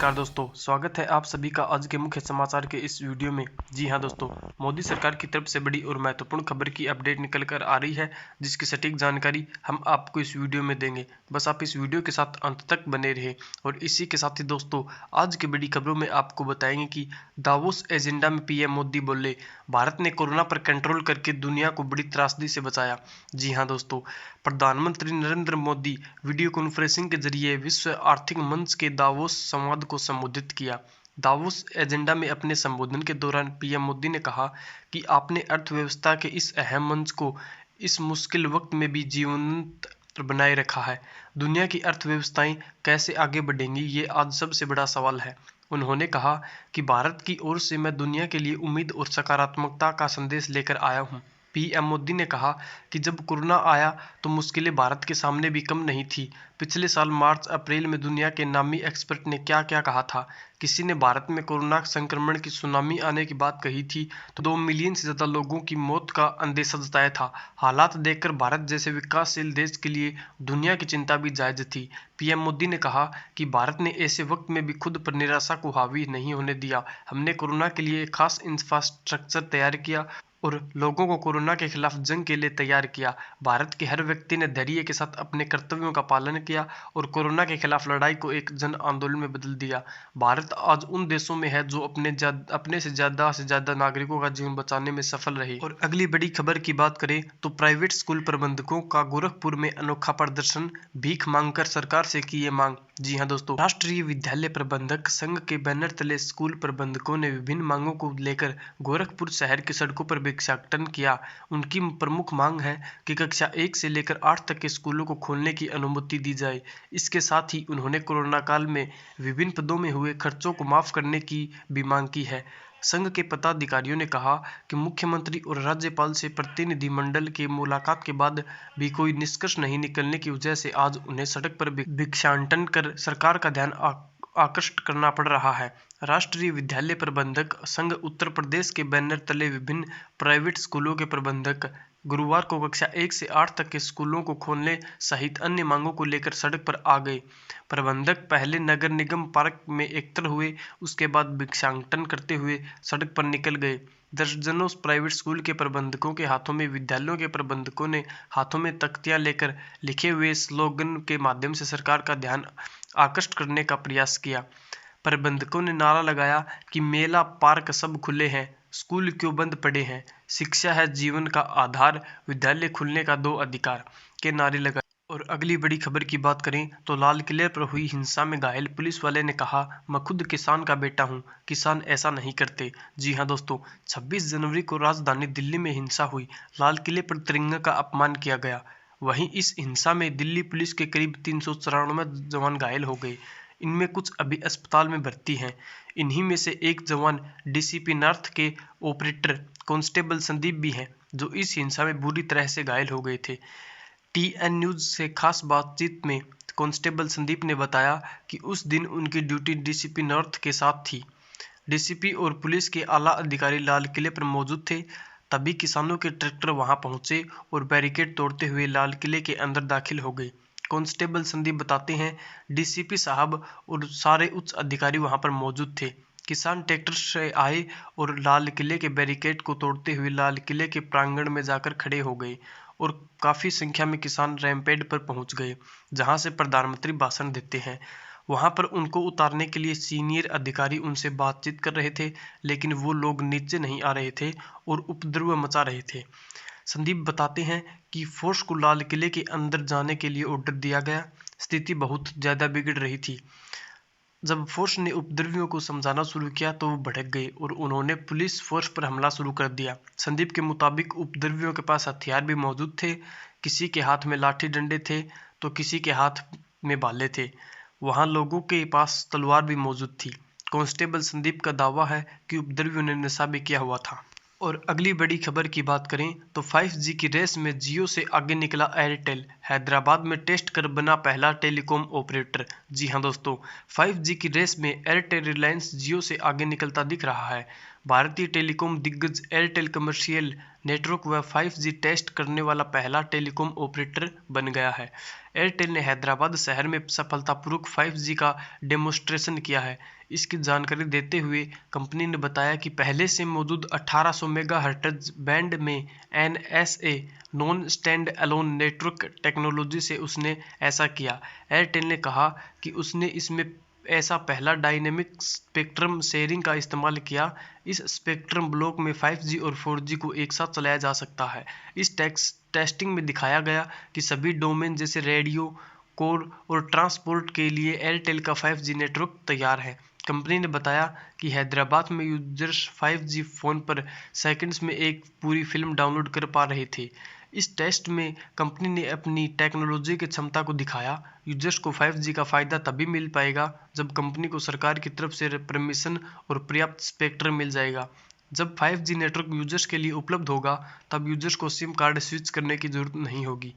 नमस्कार दोस्तों, स्वागत है आप सभी का आज के मुख्य समाचार के इस वीडियो में। जी हां दोस्तों, मोदी सरकार की तरफ से बड़ी और महत्वपूर्ण खबर की अपडेट निकल कर आ रही है, जिसकी सटीक जानकारी हम आपको इस वीडियो में देंगे। बस आप इस वीडियो के साथ अंत तक बने रहे। और इसी के साथ ही दोस्तों, आज की बड़ी खबरों में आपको बताएंगे कि दावोस एजेंडा में पीएम मोदी बोले, भारत ने कोरोना पर कंट्रोल करके दुनिया को बड़ी त्रासदी से बचाया। जी हाँ दोस्तों, प्रधानमंत्री नरेंद्र मोदी वीडियो कॉन्फ्रेंसिंग के जरिए विश्व आर्थिक मंच के दावोस संवाद को संबोधित किया। दावोस एजेंडा में अपने संबोधन के दौरान पीएम मोदी ने कहा कि आपने अर्थव्यवस्था के इस अहम मंच को इस मुश्किल वक्त में भी जीवंत बनाए रखा है। दुनिया की अर्थव्यवस्थाएं कैसे आगे बढ़ेंगी, ये आज सबसे बड़ा सवाल है। उन्होंने कहा कि भारत की ओर से मैं दुनिया के लिए उम्मीद और सकारात्मकता का संदेश लेकर आया हूं। पीएम मोदी ने कहा कि जब कोरोना आया तो मुश्किलें भारत के सामने भी कम नहीं थी। पिछले साल मार्च अप्रैल में दुनिया के नामी एक्सपर्ट ने क्या क्या कहा था। किसी ने भारत में कोरोना संक्रमण की सुनामी आने की बात कही थी तो 2 मिलियन से ज्यादा लोगों की मौत का अंदेशा जताया था। हालात देखकर भारत जैसे विकासशील देश के लिए दुनिया की चिंता भी जायज थी। पीएम मोदी ने कहा कि भारत ने ऐसे वक्त में भी खुद पर निराशा को हावी नहीं होने दिया। हमने कोरोना के लिए एक खास इंफ्रास्ट्रक्चर तैयार किया और लोगों को कोरोना के खिलाफ जंग के लिए तैयार किया। भारत के हर व्यक्ति ने धैर्य के साथ अपने कर्तव्यों का पालन किया और कोरोना के खिलाफ लड़ाई को एक जन आंदोलन में बदल दिया। भारत आज उन देशों में है जो अपने से ज्यादा नागरिकों का जीवन बचाने में सफल रहे। और अगली बड़ी खबर की बात करें तो प्राइवेट स्कूल प्रबंधकों का गोरखपुर में अनोखा प्रदर्शन, भीख मांगकर सरकार से की ये मांग। जी हाँ दोस्तों, राष्ट्रीय विद्यालय प्रबंधक संघ के बैनर तले स्कूल प्रबंधकों ने विभिन्न मांगों को लेकर गोरखपुर शहर की सड़कों पर भिक्षाटन किया। उनकी प्रमुख मांग है कि कक्षा 1 से लेकर 8 तक के स्कूलों को खोलने की अनुमति दी जाए। इसके साथ ही उन्होंने कोरोना काल में विभिन्न पदों में हुए खर्चों को माफ करने की भी मांग की है। संघ के पदाधिकारियों ने कहा कि मुख्यमंत्री और राज्यपाल से प्रतिनिधिमंडल की मुलाकात के बाद भी कोई निष्कर्ष नहीं निकलने की वजह से आज उन्हें सड़क पर भिक्षाटन कर सरकार का ध्यान आकृष्ट करना पड़ रहा है। राष्ट्रीय विद्यालय प्रबंधक संघ उत्तर प्रदेश के बैनर तले विभिन्न प्राइवेट स्कूलों के प्रबंधक गुरुवार को कक्षा 1 से 8 तक के स्कूलों को खोलने सहित अन्य मांगों को लेकर सड़क पर आ गए। प्रबंधक पहले नगर निगम पार्क में एकत्र हुए, उसके बाद भिक्षाटन करते हुए सड़क पर निकल गए। दर्जनों प्राइवेट स्कूल के प्रबंधकों के हाथों में विद्यालयों के प्रबंधकों ने हाथों में तख्तियां लेकर लिखे हुए स्लोगन के माध्यम से सरकार का ध्यान आकृष्ट करने का प्रयास किया। प्रबंधकों ने नारा लगाया कि मेला पार्क सब खुले हैं, स्कूल क्यों बंद पड़े हैं, शिक्षा है जीवन का आधार, विद्यालय खुलने का दो अधिकार के नारे लगाए। और अगली बड़ी खबर की बात करें तो लाल किले पर हुई हिंसा में घायल पुलिस वाले ने कहा, मैं खुद किसान का बेटा हूं, किसान ऐसा नहीं करते। जी हां दोस्तों, 26 जनवरी को राजधानी दिल्ली में हिंसा हुई, लाल किले पर तिरंगा का अपमान किया गया। वहीं इस हिंसा में दिल्ली पुलिस के करीब 394 जवान घायल हो गए। इनमें कुछ अभी अस्पताल में भर्ती हैं। इन्हीं में से एक जवान डीसीपी नॉर्थ के ऑपरेटर कांस्टेबल संदीप भी हैं, जो इस हिंसा में बुरी तरह से घायल हो गए थे। टीएन न्यूज से खास बातचीत में कांस्टेबल संदीप ने बताया कि उस दिन उनकी ड्यूटी डीसीपी नॉर्थ के साथ थी। डीसीपी और पुलिस के आला अधिकारी लाल किले पर मौजूद थे। तभी किसानों के ट्रैक्टर वहां पहुंचे और बैरिकेड तोड़ते हुए लाल किले के अंदर दाखिल हो गए। कांस्टेबल संदीप बताते हैं, डीसीपी साहब और सारे उच्च अधिकारी वहां पर मौजूद थे। किसान ट्रैक्टर से आए और लाल किले के बैरिकेड को तोड़ते हुए लाल किले के प्रांगण में जाकर खड़े हो गए और काफी संख्या में किसान रैंपेड पर पहुंच गए, जहां से प्रधानमंत्री भाषण देते हैं। वहां पर उनको उतारने के लिए सीनियर अधिकारी उनसे बातचीत कर रहे थे, लेकिन वो लोग नीचे नहीं आ रहे थे और उपद्रव मचा रहे थे। संदीप बताते हैं कि फोर्स को लाल किले के अंदर जाने के लिए ऑर्डर दिया गया। स्थिति बहुत ज्यादा बिगड़ रही थी। जब फोर्स ने उपद्रवियों को समझाना शुरू किया तो वो भड़क गए और उन्होंने पुलिस फोर्स पर हमला शुरू कर दिया। संदीप के मुताबिक उपद्रवियों के पास हथियार भी मौजूद थे। किसी के हाथ में लाठी डंडे थे तो किसी के हाथ में भाले थे। वहां लोगों के पास तलवार भी मौजूद थी। कांस्टेबल संदीप का दावा है कि उपद्रवियों ने नशा भी किया हुआ था। और अगली बड़ी खबर की बात करें तो 5G की रेस में जियो से आगे निकला एयरटेल, हैदराबाद में टेस्ट कर बना पहला टेलीकॉम ऑपरेटर। जी हां दोस्तों, 5G की रेस में एयरटेल रिलायंस जियो से आगे निकलता दिख रहा है। भारतीय टेलीकॉम दिग्गज एयरटेल कमर्शियल नेटवर्क व 5G टेस्ट करने वाला पहला टेलीकॉम ऑपरेटर बन गया है। एयरटेल ने हैदराबाद शहर में सफलतापूर्वक 5G का डेमोन्स्ट्रेशन किया है। इसकी जानकारी देते हुए कंपनी ने बताया कि पहले से मौजूद 1800 मेगाहर्ट्ज बैंड में NSA non stand alone network technology से उसने ऐसा किया। एयरटेल ने कहा कि उसने इसमें ऐसा पहला डायनेमिक स्पेक्ट्रम शेयरिंग का इस्तेमाल किया। इस स्पेक्ट्रम ब्लॉक में 5G और 4G को एक साथ चलाया जा सकता है। इस टेस्टिंग में दिखाया गया कि सभी डोमेन जैसे रेडियो, कोर और ट्रांसपोर्ट के लिए एयरटेल का 5G नेटवर्क तैयार है। कंपनी ने बताया कि हैदराबाद में यूजर्स 5G फोन पर सेकंड्स में एक पूरी फिल्म डाउनलोड कर पा रहे थे। इस टेस्ट में कंपनी ने अपनी टेक्नोलॉजी की क्षमता को दिखाया। यूजर्स को 5G का फायदा तभी मिल पाएगा जब कंपनी को सरकार की तरफ से परमिशन और पर्याप्त स्पेक्ट्रम मिल जाएगा। जब 5G नेटवर्क यूजर्स के लिए उपलब्ध होगा तब यूजर्स को सिम कार्ड स्विच करने की जरूरत नहीं होगी।